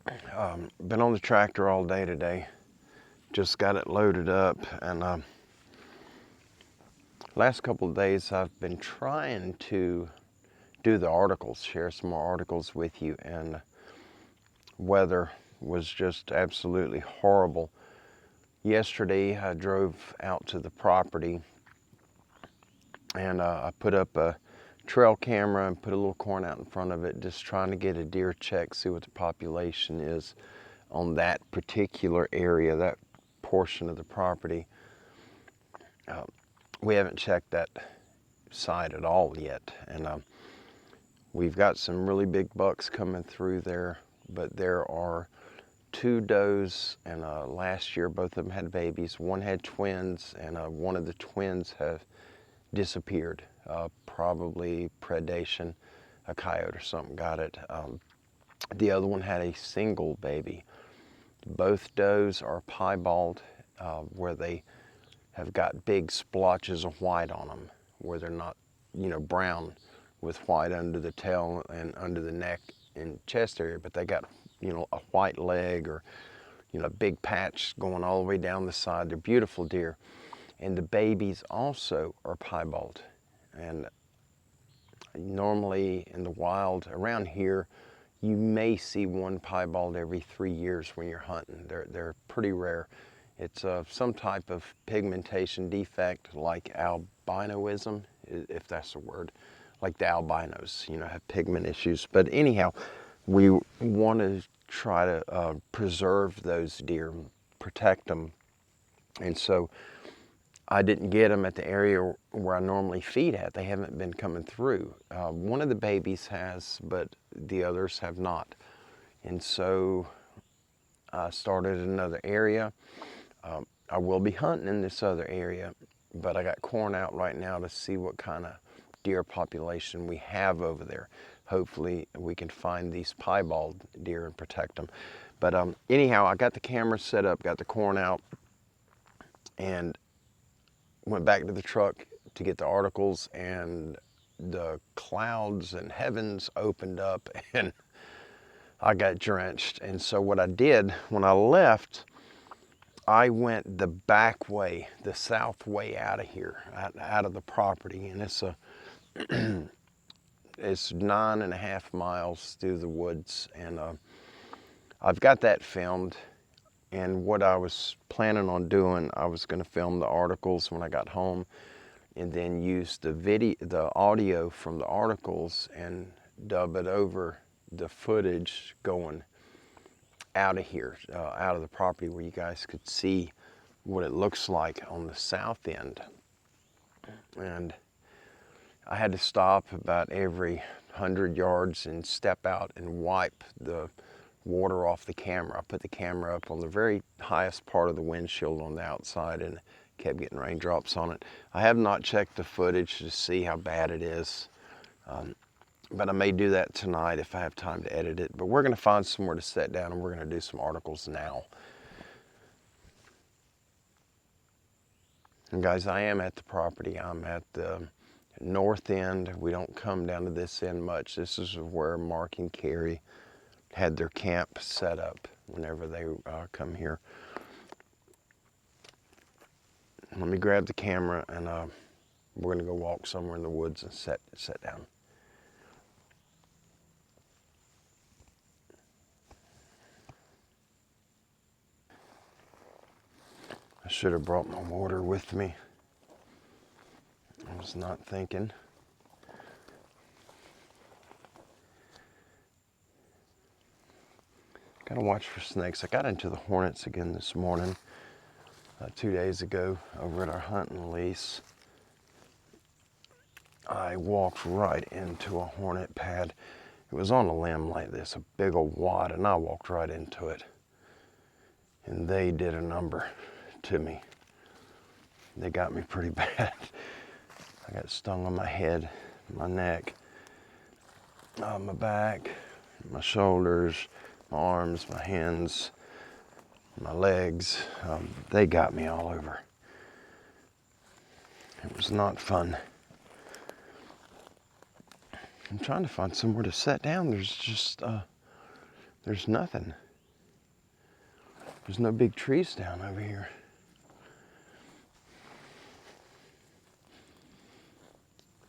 Been on the tractor all day today. Just got it loaded up, and last couple of days I've been trying to do the articles, share some more articles with you, and weather was just absolutely horrible. Yesterday I drove out to the property and I put up a trail camera and put a little corn out in front of it, just trying to get a deer check, see what the population is on that particular area, that portion of the property. We haven't checked that side at all yet, and we've got some really big bucks coming through there, but there are two does, and last year both of them had babies. One had twins, and one of the twins have disappeared, probably predation, a coyote or something got it. The other one had a single baby. Both does are piebald, where they have got big splotches of white on them, where they're not, brown with white under the tail and under the neck and chest area, but they got, a white leg or, a big patch going all the way down the side. They're beautiful deer. And the babies also are piebald. And normally in the wild around here, you may see one piebald every 3 years when you're hunting. They're pretty rare. It's some type of pigmentation defect like albinoism, if that's a word. Like the albinos, have pigment issues. But anyhow, we want to try to preserve those deer, protect them. And so I didn't get them at the area where I normally feed at. They haven't been coming through. One of the babies has, but the others have not. And so I started another area. I will be hunting in this other area, but I got corn out right now to see what kind of deer population we have over there. Hopefully we can find these piebald deer and protect them. But anyhow, I got the camera set up, got the corn out, and went back to the truck to get the articles, and the clouds and heavens opened up and I got drenched. And so what I did when I left, I went the back way, the south way out of here, out of the property. And it's it's 9.5 miles through the woods. And I've got that filmed. And what I was planning on doing, I was going to film the articles when I got home, and then use the audio from the articles and dub it over the footage going out of here, out of the property, where you guys could see what it looks like on the south end. And I had to stop about every 100 yards and step out and wipe the water off the camera. I put the camera up on the very highest part of the windshield on the outside and kept getting raindrops on it. I have not checked the footage to see how bad it is, but I may do that tonight if I have time to edit it. But we're going to find somewhere to sit down and we're going to do some articles now. And guys, I am at the property. I'm at the north end. We don't come down to this end much. This is where Mark and Carrie had their camp set up whenever they come here. Let me grab the camera, and we're gonna go walk somewhere in the woods and sit down. I should have brought my water with me. I was not thinking. Gotta watch for snakes. I got into the hornets again this morning, 2 days ago over at our hunting lease. I walked right into a hornet pad. It was on a limb like this, a big old wad, and I walked right into it. And they did a number to me. They got me pretty bad. I got stung on my head, my neck, my back, my shoulders, my arms, my hands, my legs. They got me all over. It was not fun. I'm trying to find somewhere to sit down. There's just, there's nothing. There's no big trees down over here.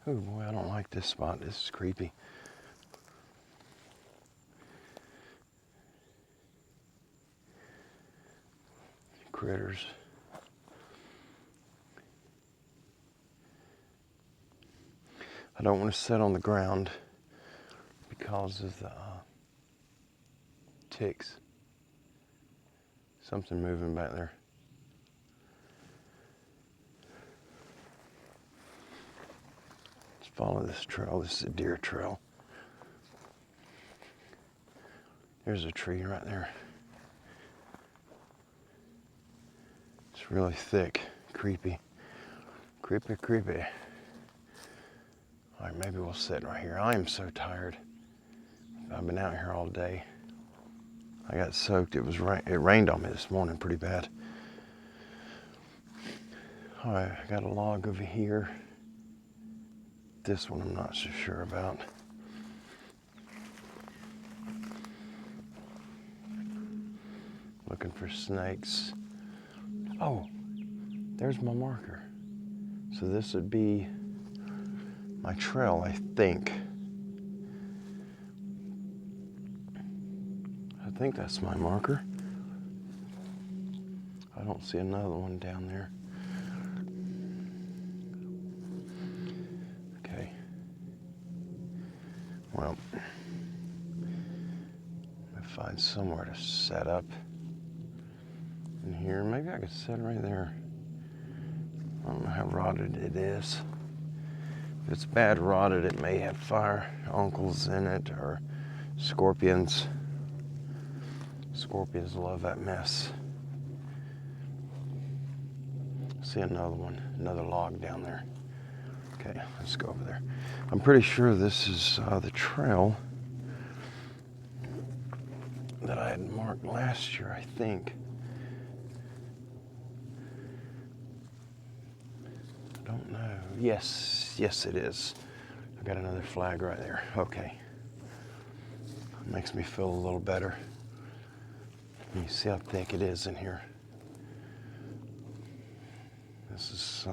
Oh boy, I don't like this spot. This is creepy. Critters. I don't want to sit on the ground because of the ticks. Something moving back there. Let's follow this trail. This is a deer trail. There's a tree right there. It's really thick, creepy. Creepy, creepy. All right, maybe we'll sit right here. I am so tired. I've been out here all day. I got soaked. It rained on me this morning pretty bad. All right, I got a log over here. This one I'm not so sure about. Looking for snakes. Oh, there's my marker. So this would be my trail, I think. I think that's my marker. I don't see another one down there. Okay. Well, I'll find somewhere to set up in here. Maybe I could set right there. I don't know how rotted it is. If it's bad rotted, it may have fire uncles in it or scorpions. Scorpions love that mess. See another one, another log down there. Okay, let's go over there. I'm pretty sure this is the trail that I had marked last year, I think. I don't know. Yes it is. I got another flag right there. Okay. Makes me feel a little better. You see how thick it is in here. This is,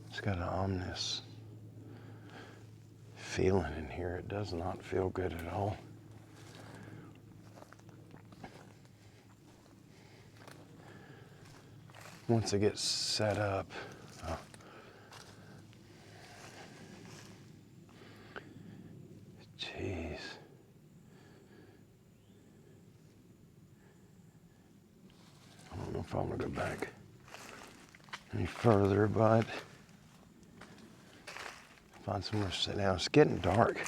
it's got an ominous feeling in here. It does not feel good at all. Once it gets set up, jeez. I don't know if I'm gonna go back any further, but find somewhere to sit down. It's getting dark.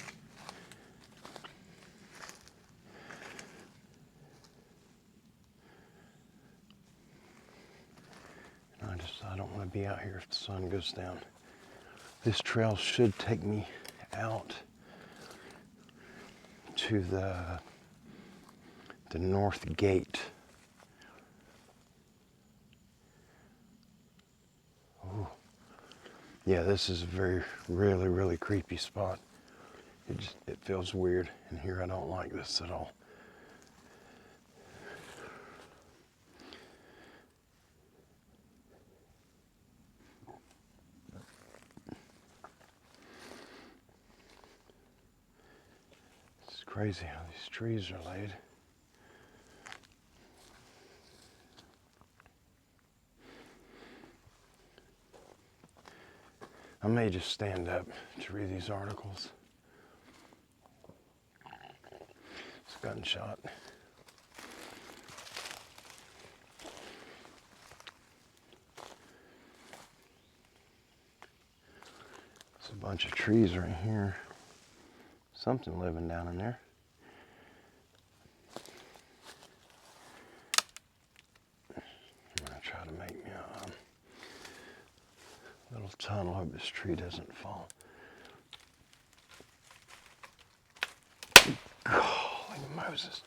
I don't want to be out here if the sun goes down. This trail should take me out to the north gate. Ooh. Yeah, this is a really creepy spot. It feels weird in here. I don't like this at all. It's crazy how these trees are laid. I may just stand up to read these articles. It's a gunshot. There's a bunch of trees right here. Something living down in there. I'm gonna try to make me a little tunnel. Hope this tree doesn't fall. Holy Moses.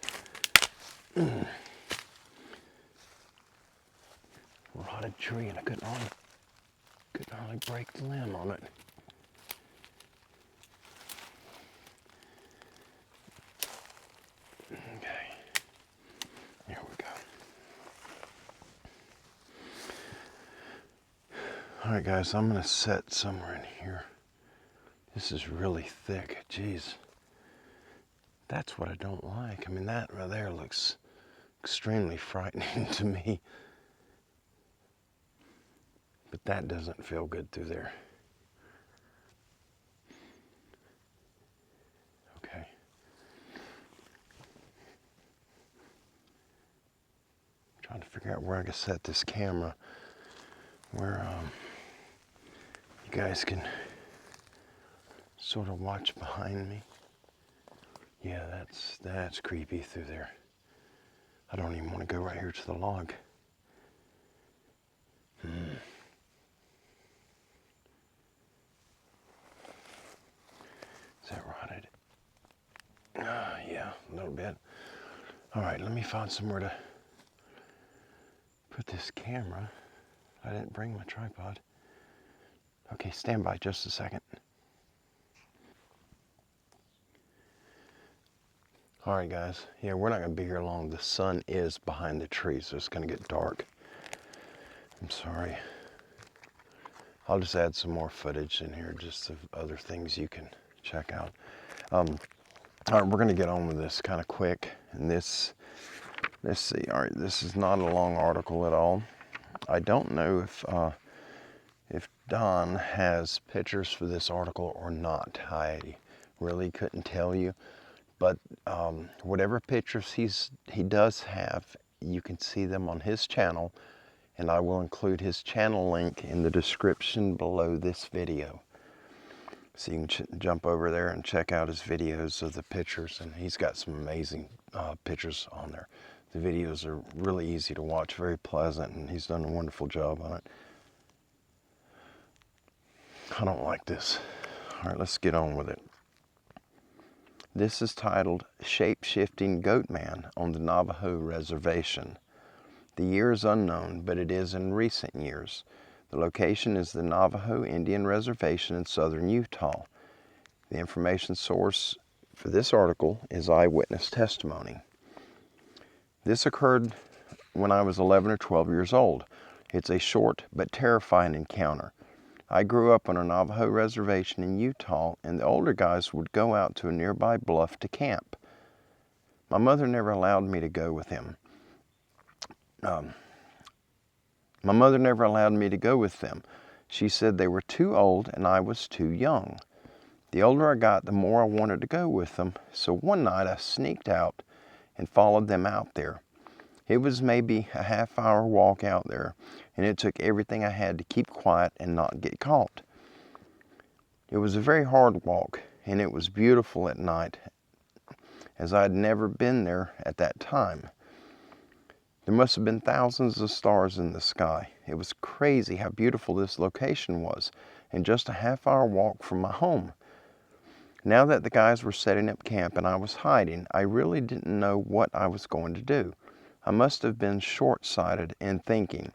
Rotted tree, and I couldn't hardly break the limb on it. Okay. All right, guys, I'm gonna set somewhere in here. This is really thick, geez. That's what I don't like. I mean, that right there looks extremely frightening to me. But that doesn't feel good through there. Okay. I'm trying to figure out where I can set this camera where you guys can sort of watch behind me. Yeah, that's creepy through there. I don't even want to go right here to the log. Is that rotted? Yeah, a little bit. All right, let me find somewhere to put this camera. I didn't bring my tripod. Okay, stand by just a second. All right, guys. Yeah, we're not going to be here long. The sun is behind the tree, so it's going to get dark. I'm sorry. I'll just add some more footage in here, just of other things you can check out. All right, we're going to get on with this kind of quick. And this, let's see. All right, this is not a long article at all. I don't know if Don has pictures for this article or not. I really couldn't tell you. But whatever pictures he does have, you can see them on his channel, and I will include his channel link in the description below this video. So you can jump over there and check out his videos of the pictures, and he's got some amazing pictures on there. The videos are really easy to watch, very pleasant, and he's done a wonderful job on it. I don't like this. All right, let's get on with it. This is titled Shape-Shifting Goatman on the Navajo Reservation. The year is unknown, but it is in recent years. The location is the Navajo Indian Reservation in southern Utah. The information source for this article is eyewitness testimony. This occurred when I was 11 or 12 years old. It's a short but terrifying encounter. I grew up on a Navajo reservation in Utah, and the older guys would go out to a nearby bluff to camp. My mother never allowed me to go with them. She said they were too old and I was too young. The older I got, the more I wanted to go with them, so one night I sneaked out and followed them out there. It was maybe a half-hour walk out there, and it took everything I had to keep quiet and not get caught. It was a very hard walk, and it was beautiful at night, as I had never been there at that time. There must have been thousands of stars in the sky. It was crazy how beautiful this location was, and just a half-hour walk from my home. Now that the guys were setting up camp and I was hiding, I really didn't know what I was going to do. I must have been short-sighted in thinking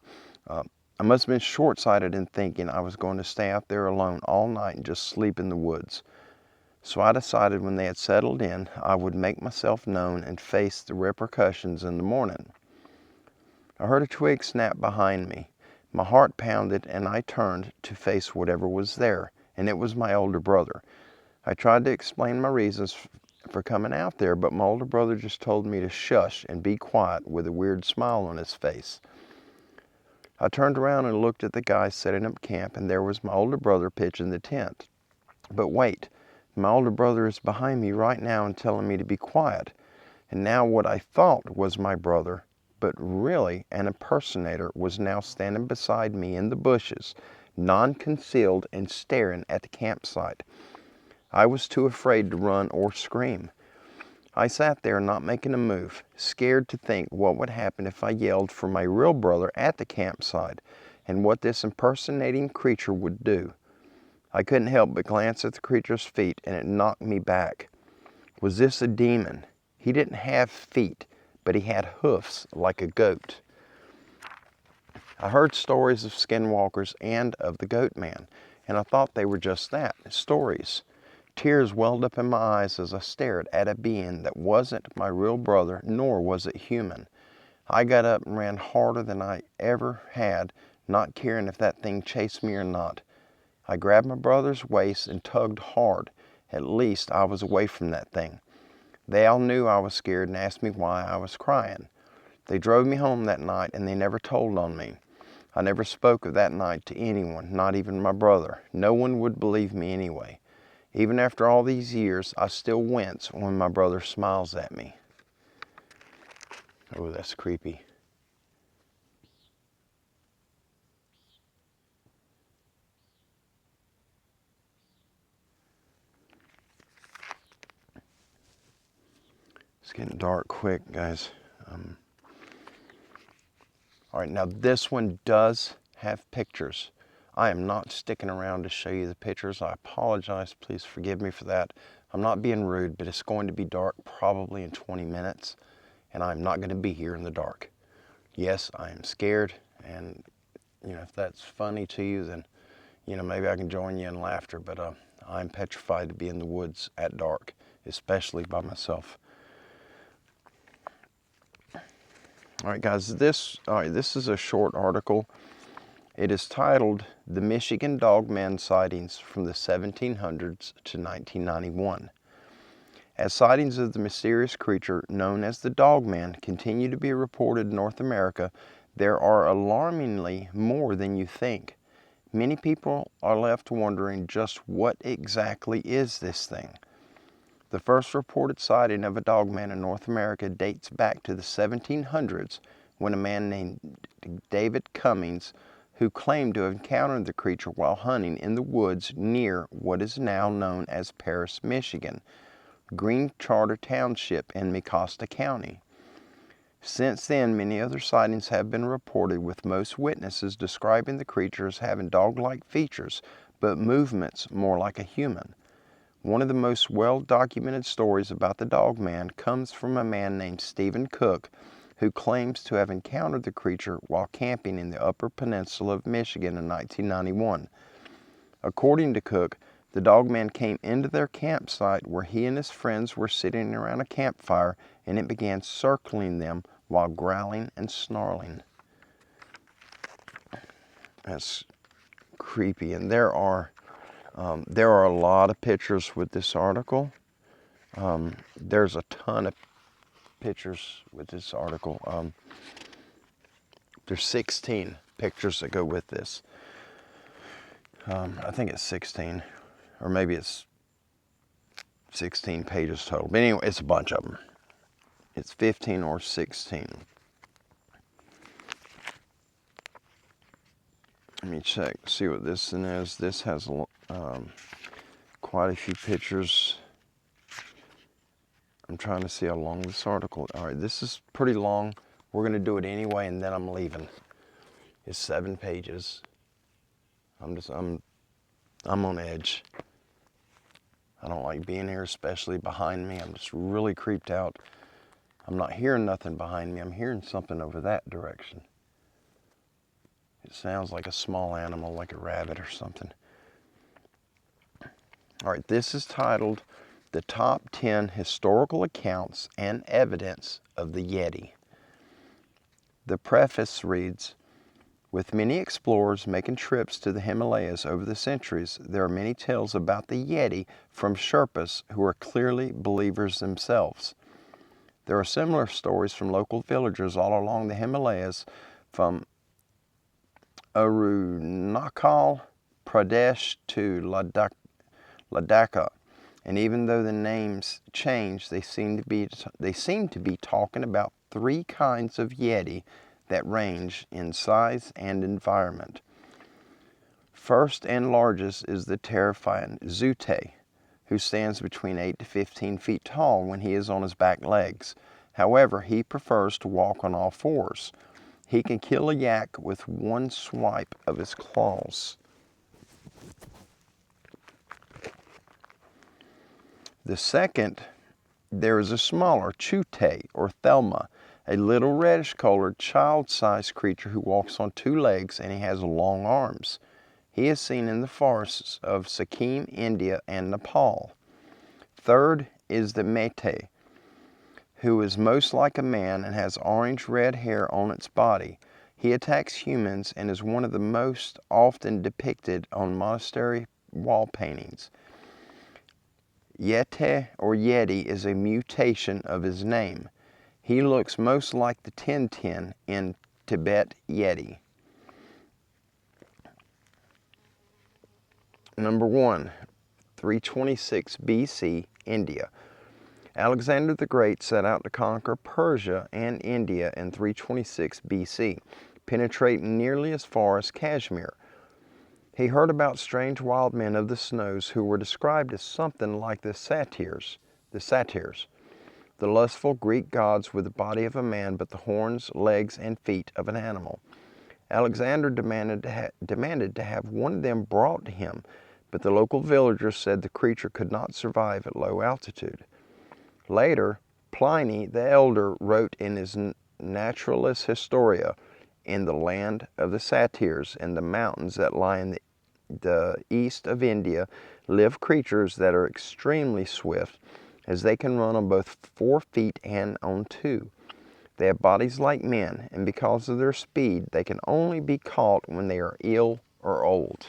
I was going to stay out there alone all night and just sleep in the woods. So I decided when they had settled in, I would make myself known and face the repercussions in the morning. I heard a twig snap behind me. My heart pounded and I turned to face whatever was there, and it was my older brother. I tried to explain my reasons for coming out there, but my older brother just told me to shush and be quiet with a weird smile on his face. I turned around and looked at the guys setting up camp, and there was my older brother pitching the tent. But wait, my older brother is behind me right now and telling me to be quiet. And now what I thought was my brother, but really an impersonator, was now standing beside me in the bushes, non-concealed and staring at the campsite. I was too afraid to run or scream. I sat there not making a move, scared to think what would happen if I yelled for my real brother at the campsite, and what this impersonating creature would do. I couldn't help but glance at the creature's feet, and it knocked me back. Was this a demon? He didn't have feet, but he had hoofs like a goat. I heard stories of skinwalkers and of the Goatman, and I thought they were just that, stories. Tears welled up in my eyes as I stared at a being that wasn't my real brother, nor was it human. I got up and ran harder than I ever had, not caring if that thing chased me or not. I grabbed my brother's waist and tugged hard. At least I was away from that thing. They all knew I was scared and asked me why I was crying. They drove me home that night and they never told on me. I never spoke of that night to anyone, not even my brother. No one would believe me anyway. Even after all these years, I still wince when my brother smiles at me. Oh, that's creepy. It's getting dark quick, guys. All right, now this one does have pictures. I am not sticking around to show you the pictures. I apologize. Please forgive me for that. I'm not being rude, but it's going to be dark probably in 20 minutes, and I'm not going to be here in the dark. Yes, I am scared, and if that's funny to you, then maybe I can join you in laughter, but I'm petrified to be in the woods at dark, especially by myself. All right, guys, this is a short article. It is titled, "The Michigan Dogman Sightings from the 1700s to 1991. As sightings of the mysterious creature known as the Dogman continue to be reported in North America, there are alarmingly more than you think. Many people are left wondering just what exactly is this thing. The first reported sighting of a dogman in North America dates back to the 1700s when a man named David Cummings, who claimed to have encountered the creature while hunting in the woods near what is now known as Paris, Michigan, Green Charter Township in Mecosta County. Since then, many other sightings have been reported, with most witnesses describing the creature as having dog-like features, but movements more like a human. One of the most well-documented stories about the Dogman comes from a man named Stephen Cook, who claims to have encountered the creature while camping in the Upper Peninsula of Michigan in 1991. According to Cook, the Dogman came into their campsite where he and his friends were sitting around a campfire, and it began circling them while growling and snarling. That's creepy, and there are a lot of pictures with this article. There's a ton of pictures with this article. There's 16 pictures that go with this. I think it's 16, or maybe it's 16 pages total. But anyway, it's a bunch of them. It's 15 or 16. Let me check, see what this one is. This has quite a few pictures. I'm trying to see how long this article. All right, this is pretty long. We're going to do it anyway, and then I'm leaving. It's 7 pages. I'm on edge. I don't like being here, especially behind me. I'm just really creeped out. I'm not hearing nothing behind me. I'm hearing something over that direction. It sounds like a small animal, like a rabbit or something. All right, this is titled, "The Top 10 Historical Accounts and Evidence of the Yeti." The preface reads, "With many explorers making trips to the Himalayas over the centuries, there are many tales about the Yeti from Sherpas who are clearly believers themselves. There are similar stories from local villagers all along the Himalayas, from Arunachal Pradesh to Ladakh, and even though the names change, they seem to be talking about 3 kinds of Yeti that range in size and environment. First and largest is the terrifying Zute, who stands between 8 to 15 feet tall when he is on his back legs. However, he prefers to walk on all 4s. He can kill a yak with one swipe of his claws. The second, there is a smaller Chute or Thelma, a little reddish-colored child-sized creature who walks on 2 legs, and he has long arms. He is seen in the forests of Sikkim, India, and Nepal. Third is the Mete, who is most like a man and has orange-red hair on its body. He attacks humans and is one of the most often depicted on monastery wall paintings. Yeti or Yeti is a mutation of his name. He looks most like the Tintin in Tibet Yeti. Number 1, 326 BC, India. Alexander the Great set out to conquer Persia and India in 326 BC, penetrating nearly as far as Kashmir. He heard about strange wild men of the snows who were described as something like the satyrs, the lustful Greek gods with the body of a man but the horns, legs, and feet of an animal. Alexander demanded to have one of them brought to him, but the local villagers said the creature could not survive at low altitude. Later, Pliny the Elder wrote in his Naturalis Historia, "In the land of the satyrs and the mountains that lie in the east of India live creatures that are extremely swift, as they can run on both 4 feet and on 2. They have bodies like men, and because of their speed, they can only be caught when they are ill or old."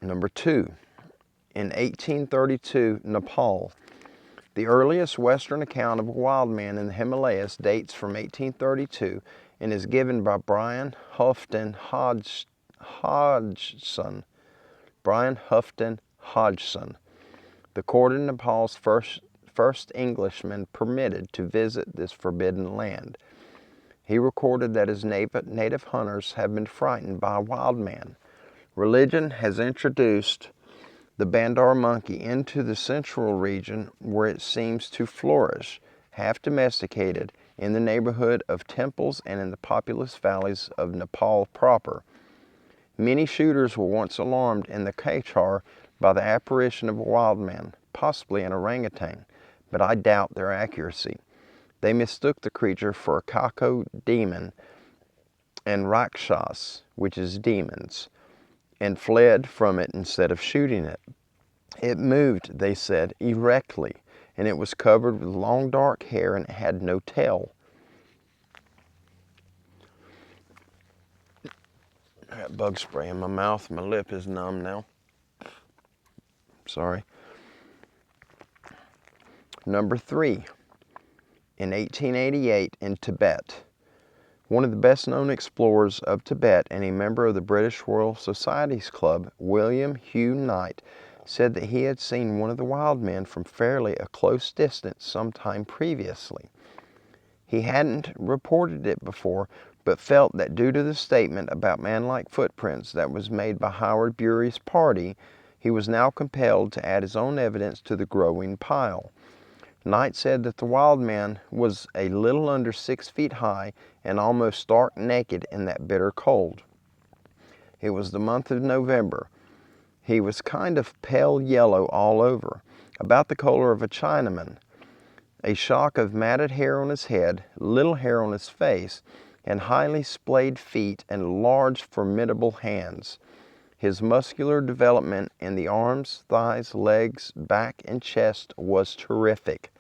Number 2. In 1832, Nepal. The earliest Western account of a wild man in the Himalayas dates from 1832 and is given by Brian Houghton Hodgson. The court of Nepal's first Englishman permitted to visit this forbidden land. He recorded that his native hunters have been frightened by a wild man. Religion has introduced the Bandar monkey into the central region where it seems to flourish, half domesticated, in the neighborhood of temples and in the populous valleys of Nepal proper. Many shooters were once alarmed in the Kachar by the apparition of a wild man, possibly an orangutan, but I doubt their accuracy. They mistook the creature for a Kako demon and Rakshas, which is demons, and fled from it instead of shooting it. It moved, they said, erectly, and it was covered with long dark hair and it had no tail. I got bug spray in my mouth. My lip is numb now. Sorry. Number 3. In 1888 in Tibet. One of the best-known explorers of Tibet and a member of the British Royal Society's Club, William Hugh Knight, said that he had seen one of the wild men from fairly a close distance some time previously. He hadn't reported it before, but felt that due to the statement about man-like footprints that was made by Howard Bury's party, he was now compelled to add his own evidence to the growing pile. Knight said that the wild man was a little under 6 feet high and almost stark naked in that bitter cold. It was the month of November. He was kind of pale yellow all over, about the color of a Chinaman. A shock of matted hair on his head, little hair on his face, and highly splayed feet and large, formidable hands. His muscular development in the arms, thighs, legs, back, and chest was terrific.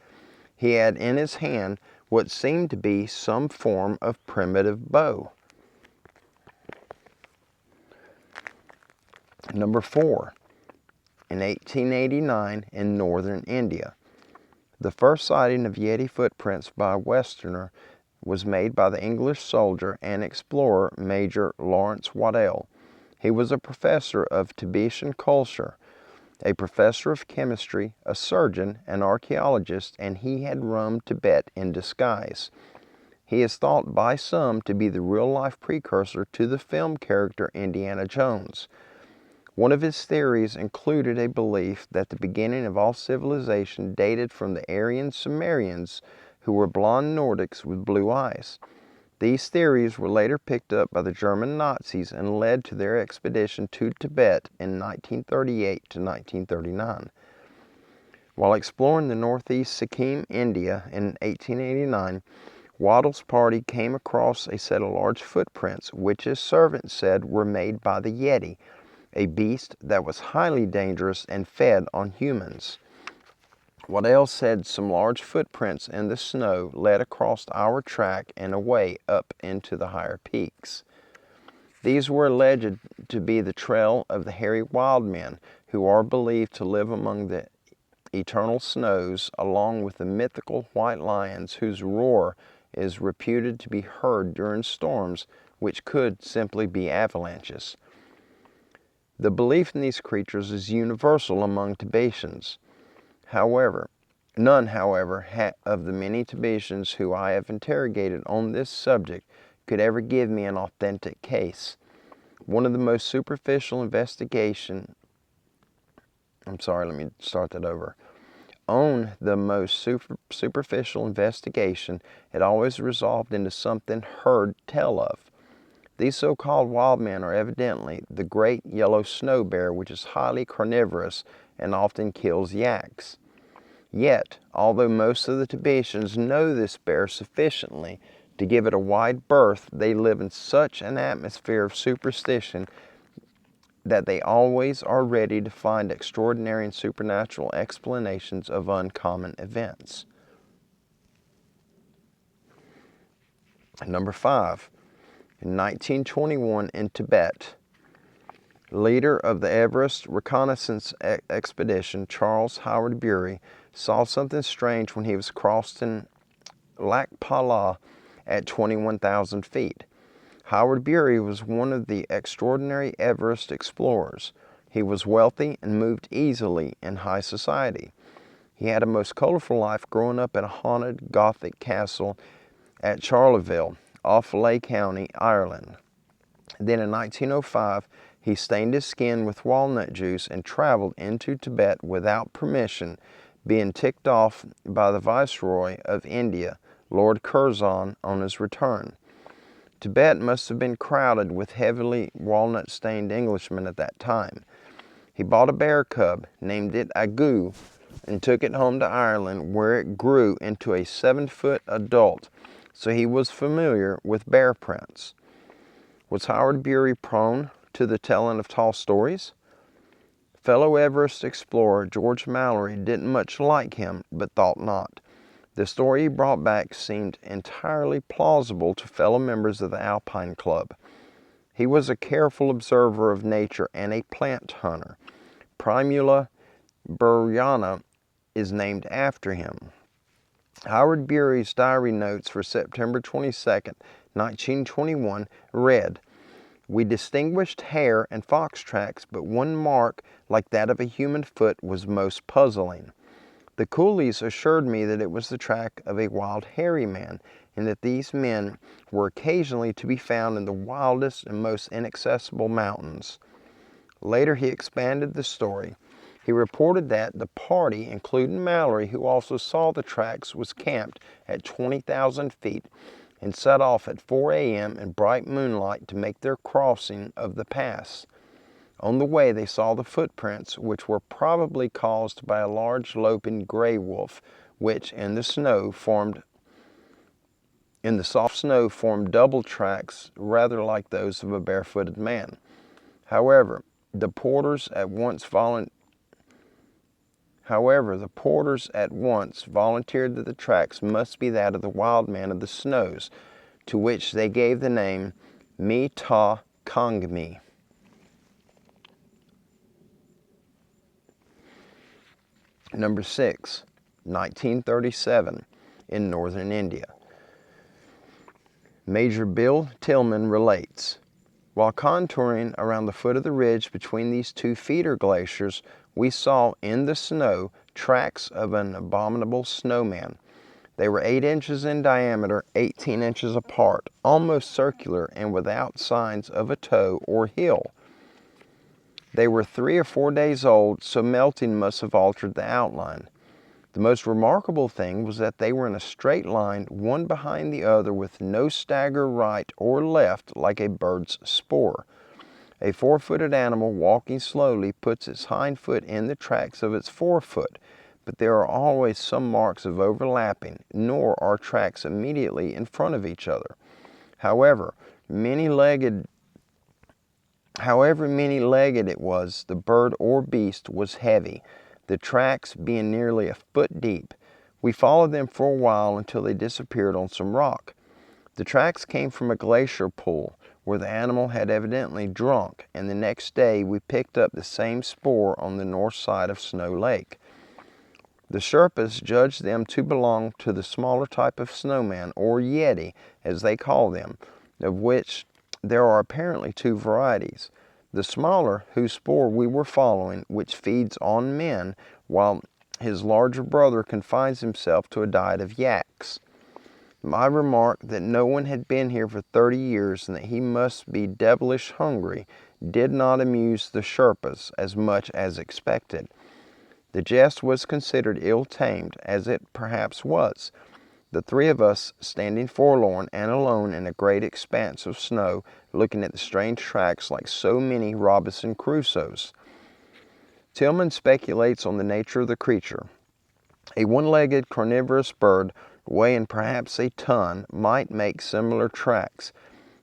He had in his hand what seemed to be some form of primitive bow. Number 4. In 1889 in northern India. The first sighting of Yeti footprints by a Westerner was made by the English soldier and explorer Major Lawrence Waddell. He was a professor of Tibetan culture, a professor of chemistry, a surgeon, an archaeologist, and he had roamed Tibet in disguise. He is thought by some to be the real-life precursor to the film character Indiana Jones. One of his theories included a belief that the beginning of all civilization dated from the Aryan Sumerians, who were blonde Nordics with blue eyes. These theories were later picked up by the German Nazis and led to their expedition to Tibet in 1938 to 1939. While exploring the northeast Sikkim, India in 1889, Waddell's party came across a set of large footprints which his servant said were made by the Yeti, a beast that was highly dangerous and fed on humans. Waddell said some large footprints in the snow led across our track and away up into the higher peaks. These were alleged to be the trail of the hairy wild men who are believed to live among the eternal snows, along with the mythical white lions whose roar is reputed to be heard during storms which could simply be avalanches. The belief in these creatures is universal among Tibetans. None, however, of the many Tibetans who I have interrogated on this subject could ever give me an authentic case. One of the most superficial investigation, On the most superficial investigation, it always resolved into something heard tell of. These so-called wild men are evidently the great yellow snow bear, which is highly carnivorous and often kills yaks. Yet, although most of the Tibetans know this bear sufficiently to give it a wide berth, they live in such an atmosphere of superstition that they always are ready to find extraordinary and supernatural explanations of uncommon events. Number 5. In 1921 in Tibet, leader of the Everest reconnaissance expedition, Charles Howard Bury, saw something strange when he was crossing Lac Pala at 21,000 feet. Howard Bury was one of the extraordinary Everest explorers. He was wealthy and moved easily in high society. He had a most colorful life growing up in a haunted Gothic castle at Charleville, Offaly County, Ireland. Then in 1905, he stained his skin with walnut juice and traveled into Tibet without permission, being ticked off by the Viceroy of India, Lord Curzon, on his return. Tibet must have been crowded with heavily walnut-stained Englishmen at that time. He bought a bear cub, named it Agu, and took it home to Ireland, where it grew into a 7-foot adult, so he was familiar with bear prints. Was Howard Bury prone to the telling of tall stories? Fellow Everest explorer George Mallory didn't much like him, but thought not. The story he brought back seemed entirely plausible to fellow members of the Alpine Club. He was a careful observer of nature and a plant hunter. Primula burriana is named after him. Howard Bury's diary notes for September 22, 1921 read, "We distinguished hare and fox tracks, but one mark like that of a human foot was most puzzling. The coolies assured me that it was the track of a wild hairy man, and that these men were occasionally to be found in the wildest and most inaccessible mountains." Later he expanded the story. He reported that the party, including Mallory, who also saw the tracks, was camped at 20,000 feet and set off at 4 a.m. in bright moonlight to make their crossing of the pass. On the way they saw the footprints, which were probably caused by a large loping gray wolf, which in the soft snow formed double tracks rather like those of a barefooted man. However, the porters at once volunteered that the tracks must be that of the wild man of the snows, to which they gave the name Mi Ta Kangmi. Number 6, 1937, in northern India. Major Bill Tillman relates, "While contouring around the foot of the ridge between these two feeder glaciers, we saw in the snow tracks of an abominable snowman. They were 8 inches in diameter, 18 inches apart, almost circular, and without signs of a toe or heel. They were 3 or 4 days old, so melting must have altered the outline. The most remarkable thing was that they were in a straight line, one behind the other, with no stagger right or left like a bird's spoor. A 4-footed animal walking slowly puts its hind foot in the tracks of its forefoot, but there are always some marks of overlapping, nor are tracks immediately in front of each other. However many-legged it was, the bird or beast was heavy. the tracks being nearly a foot deep. We followed them for a while until they disappeared on some rock. The tracks came from a glacier pool where the animal had evidently drunk, and the next day we picked up the same spoor on the north side of Snow Lake. The Sherpas judged them to belong to the smaller type of snowman, or Yeti, as they call them, of which there are apparently two varieties. The smaller, whose spoor we were following, which feeds on men, while his larger brother confines himself to a diet of yaks. My remark that no one had been here for 30 years and that he must be devilish hungry did not amuse the Sherpas as much as expected. The jest was considered ill-tamed, as it perhaps was. The three of us standing forlorn and alone in a great expanse of snow, looking at the strange tracks like so many Robinson Crusoes. Tillman speculates on the nature of the creature. A one-legged carnivorous bird, weighing perhaps a ton, might make similar tracks,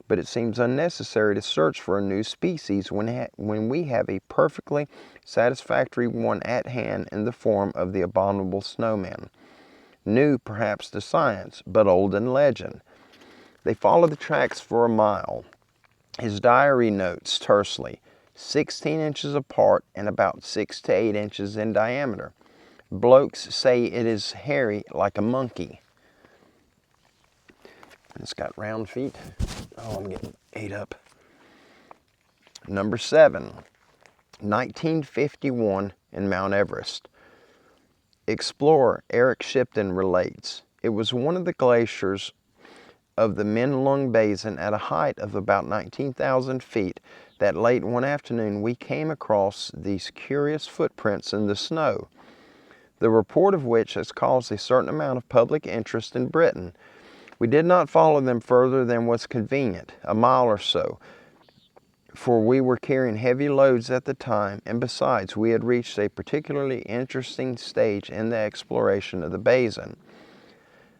but it seems unnecessary to search for a new species when we have a perfectly satisfactory one at hand in the form of the abominable snowman. New perhaps to science, but old in legend. They followed the tracks for a mile. His diary notes tersely, 16 inches apart and about 6 to 8 inches in diameter. Blokes say it is hairy like a monkey. It's got round feet. Oh, I'm getting ate up. Number 7, 1951 in Mount Everest. Explorer Eric Shipton relates, it was one of the glaciers of the Menlung Basin at a height of about 19,000 feet that late one afternoon we came across these curious footprints in the snow, the report of which has caused a certain amount of public interest in Britain. We did not follow them further than was convenient, a mile or so, for we were carrying heavy loads at the time, and besides, we had reached a particularly interesting stage in the exploration of the basin.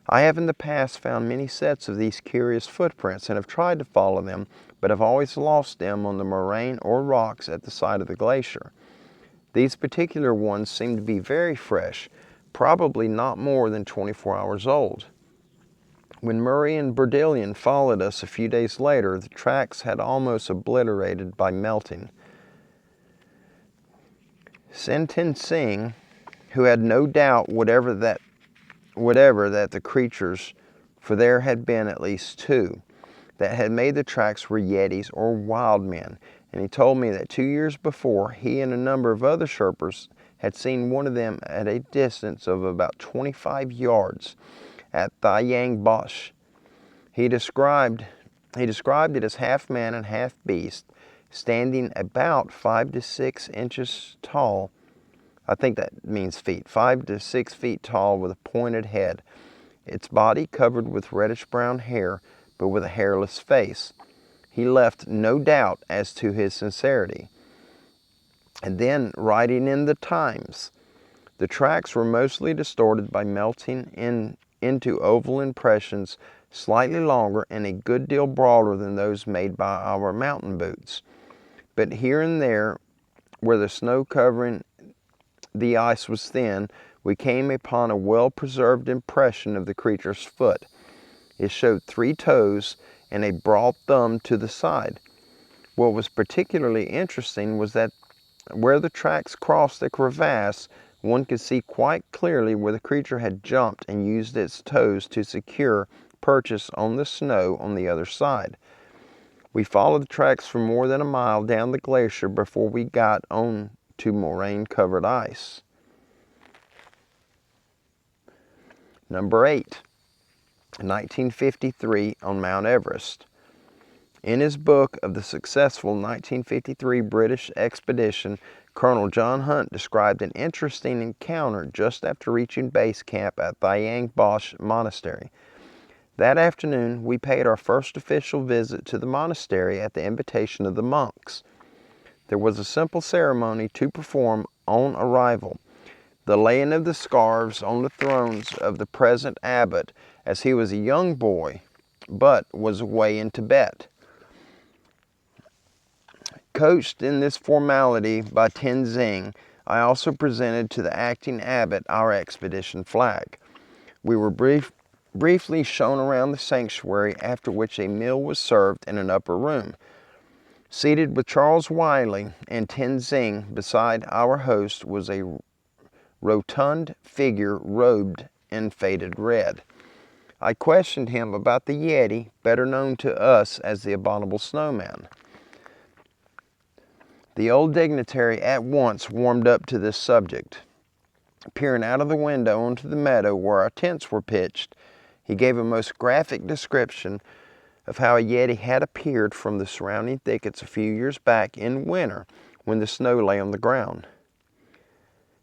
I have in the past found many sets of these curious footprints and have tried to follow them, but have always lost them on the moraine or rocks at the side of the glacier. These particular ones seem to be very fresh, probably not more than 24 hours old. When Murray and Berdelian followed us a few days later, the tracks had almost obliterated by melting. Sentin Singh, who had no doubt whatever that the creatures, for there had been at least two, that had made the tracks were Yetis or wild men, and he told me that 2 years before he and a number of other Sherpas had seen one of them at a distance of about 25 yards at Thayang Bosch. He described it as half man and half beast, standing about 5 to 6 inches tall. I think that means feet, 5 to 6 feet tall with a pointed head. Its body covered with reddish-brown hair, but with a hairless face. He left no doubt as to his sincerity. And then, writing in the Times, the tracks were mostly distorted by melting into oval impressions, slightly longer and a good deal broader than those made by our mountain boots. But here and there, where the snow covering the ice was thin, we came upon a well-preserved impression of the creature's foot. It showed 3 toes and a broad thumb to the side. What was particularly interesting was that where the tracks crossed the crevasse, one could see quite clearly where the creature had jumped and used its toes to secure purchase on the snow on the other side. We followed the tracks for more than a mile down the glacier before we got on to moraine-covered ice. Number 8, 1953 on Mount Everest. In his book of the successful 1953 British expedition, Colonel John Hunt described an interesting encounter just after reaching base camp at Thayang Bosch Monastery. That afternoon, we paid our first official visit to the monastery at the invitation of the monks. There was a simple ceremony to perform on arrival, the laying of the scarves on the thrones of the present abbot, as he was a young boy, but was away in Tibet. Coached in this formality by Tenzing, I also presented to the acting abbot our expedition flag. We were briefly shown around the sanctuary, after which a meal was served in an upper room. Seated with Charles Wiley and Tenzing beside our host was a rotund figure robed in faded red. I questioned him about the Yeti, better known to us as the abominable snowman. The old dignitary at once warmed up to this subject. Peering out of the window onto the meadow where our tents were pitched, he gave a most graphic description of how a Yeti had appeared from the surrounding thickets a few years back in winter when the snow lay on the ground.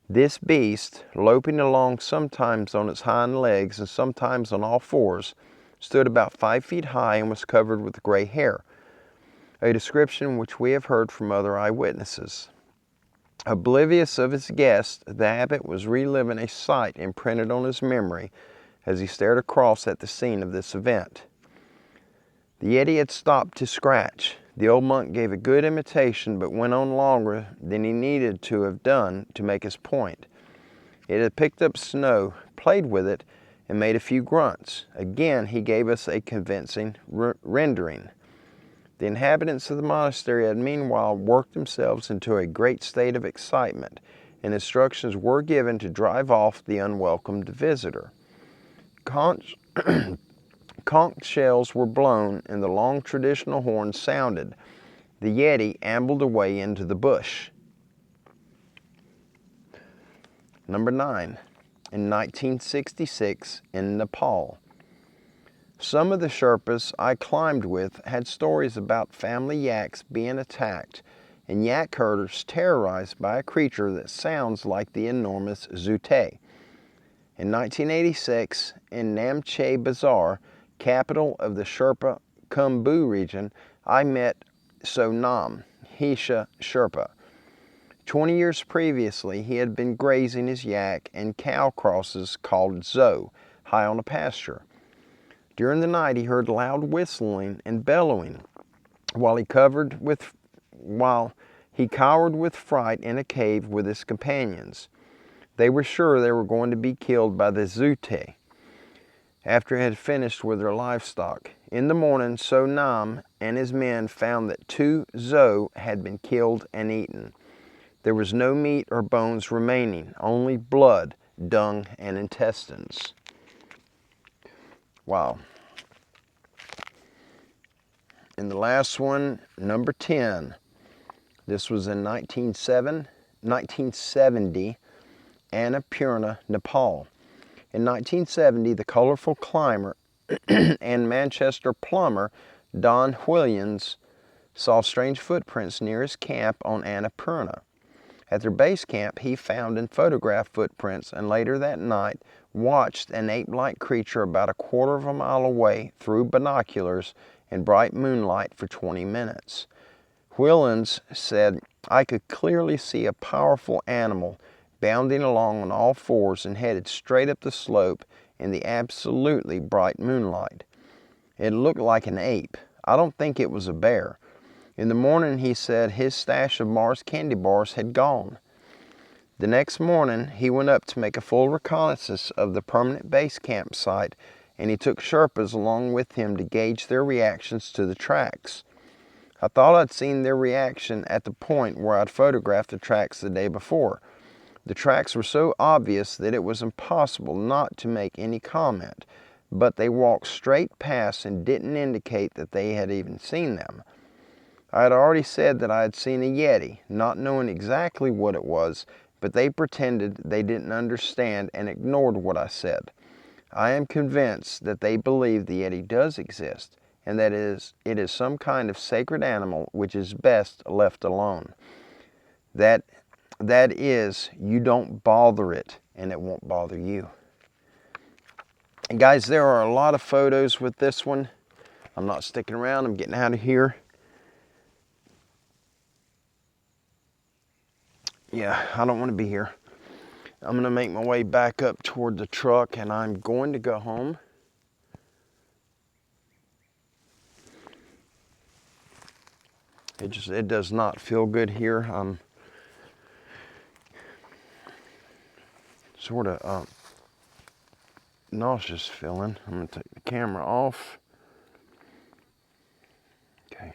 This beast, loping along sometimes on its hind legs and sometimes on all fours, stood about 5 feet high and was covered with gray hair, a description which we have heard from other eyewitnesses. Oblivious of his guest, the abbot was reliving a sight imprinted on his memory as he stared across at the scene of this event. The Yeti had stopped to scratch. The old monk gave a good imitation, but went on longer than he needed to have done to make his point. It had picked up snow, played with it, and made a few grunts. Again, he gave us a convincing rendering. The inhabitants of the monastery had meanwhile worked themselves into a great state of excitement, and instructions were given to drive off the unwelcomed visitor. Conch shells were blown and the long traditional horn sounded. The Yeti ambled away into the bush. Number 9. In 1966 in Nepal. Some of the Sherpas I climbed with had stories about family yaks being attacked and yak herders terrorized by a creature that sounds like the enormous zute. In 1986, in Namche Bazaar, capital of the Sherpa Khumbu region, I met Sonam, Hisha Sherpa. 20 years previously, he had been grazing his yak and cow crosses called Zo, high on a pasture. During the night, he heard loud whistling and bellowing while he cowered with fright in a cave with his companions. They were sure they were going to be killed by the zute after it had finished with their livestock. In the morning, Sonam and his men found that 2 Zo had been killed and eaten. There was no meat or bones remaining, only blood, dung, and intestines. Wow. And the last one, number 10. This was in 1970, Annapurna, Nepal. In 1970, the colorful climber and Manchester plumber Don Williams saw strange footprints near his camp on Annapurna. At their base camp, he found and photographed footprints, and later that night watched an ape-like creature about a quarter of a mile away through binoculars in bright moonlight for 20 minutes. Williams said, "I could clearly see a powerful animal bounding along on all fours and headed straight up the slope in the absolutely bright moonlight. It looked like an ape. I don't think it was a bear." In the morning, he said his stash of Mars candy bars had gone. The next morning, he went up to make a full reconnaissance of the permanent base campsite, and he took Sherpas along with him to gauge their reactions to the tracks. I thought I'd seen their reaction at the point where I'd photographed the tracks the day before. The tracks were so obvious that it was impossible not to make any comment, but they walked straight past and didn't indicate that they had even seen them. I had already said that I had seen a Yeti, not knowing exactly what it was, but they pretended they didn't understand and ignored what I said. I am convinced that they believe the Yeti does exist, and that it is some kind of sacred animal which is best left alone. That is, you don't bother it, and it won't bother you. And guys, there are a lot of photos with this one. I'm not sticking around. I'm getting out of here. Yeah, I don't want to be here. I'm going to make my way back up toward the truck, and I'm going to go home. It does not feel good here. sort of nauseous feeling. I'm going to take the camera off. Okay.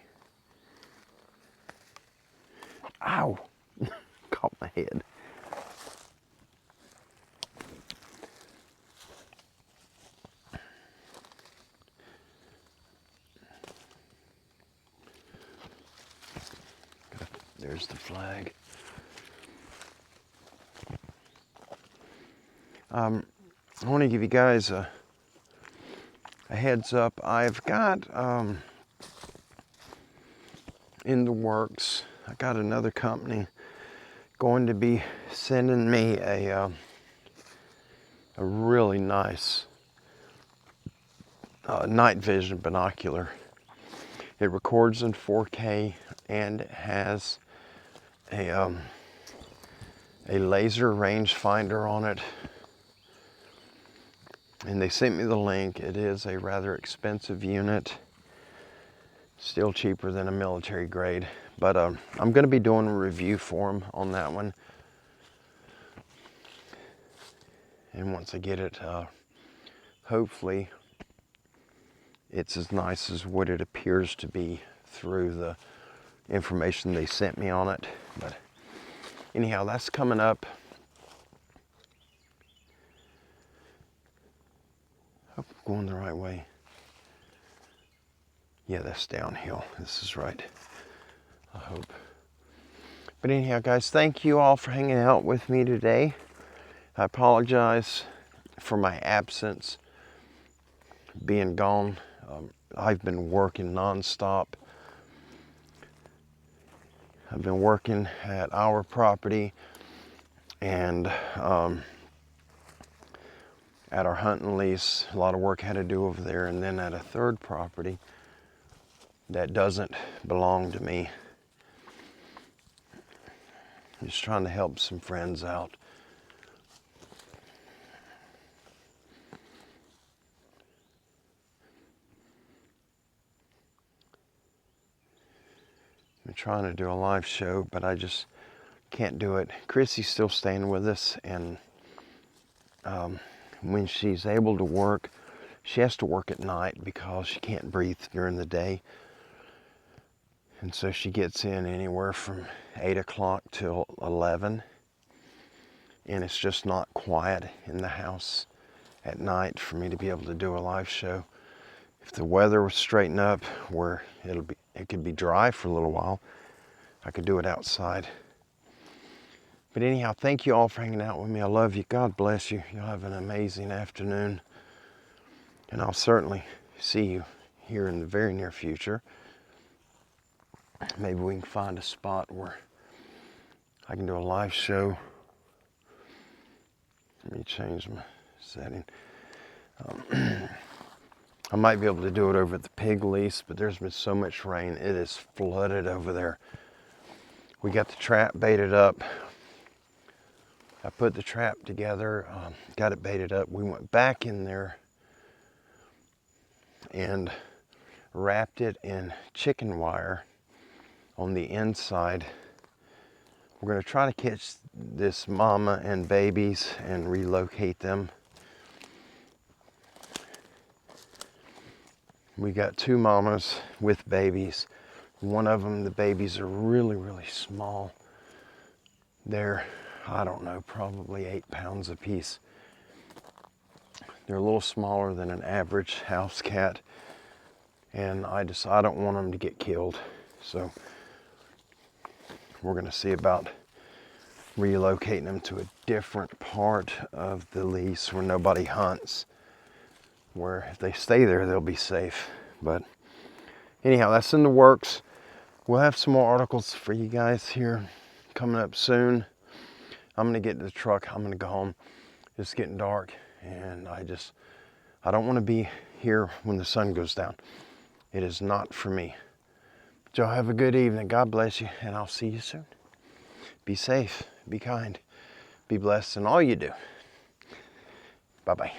Ow! Caught my head. There's the flag. I want to give you guys a heads up. I've got in the works, I got another company going to be sending me a really nice night vision binocular. It records in 4K and it has a laser rangefinder on it. And they sent me the link. It is a rather expensive unit, still cheaper than a military grade. But I'm going to be doing a review for them on that one. And once I get it, hopefully it's as nice as what it appears to be through the information they sent me on it. But anyhow, that's coming up. Hope I'm going the right way. Yeah, that's downhill. This is right, I hope. But anyhow, guys, thank you all for hanging out with me today. I apologize for my absence, being gone. I've been working nonstop. I've been working at our property and at our hunting lease. A lot of work had to do over there, and then at a third property that doesn't belong to me. I'm just trying to help some friends out. I'm trying to do a live show, but I just can't do it. Chrissy's still staying with us, and when she's able to work, she has to work at night because she can't breathe during the day. And so she gets in anywhere from 8 o'clock till 11. And it's just not quiet in the house at night for me to be able to do a live show. If the weather was straightened up where it could be dry for a little while, I could do it outside. But anyhow, thank you all for hanging out with me. I love you. God bless you. You'll have an amazing afternoon. And I'll certainly see you here in the very near future. Maybe we can find a spot where I can do a live show. Let me change my setting. I might be able to do it over at the pig lease, but there's been so much rain. It is flooded over there. We got the trap baited up. I put the trap together, got it baited up. We went back in there and wrapped it in chicken wire on the inside. We're going to try to catch this mama and babies and relocate them. We got 2 mamas with babies. One of them, the babies are really, really small. They're, I don't know, probably 8 pounds a piece. They're a little smaller than an average house cat. And I don't want them to get killed. So we're going to see about relocating them to a different part of the lease where nobody hunts, where if they stay there they'll be safe. But anyhow, that's in the works. We'll have some more articles for you guys here coming up soon. I'm going to get to the truck. I'm going to go home. It's getting dark, and I don't want to be here when the sun goes down. It is not for me. But y'all have a good evening. God bless you, and I'll see you soon. Be safe, be kind, be blessed in all you do. Bye-bye.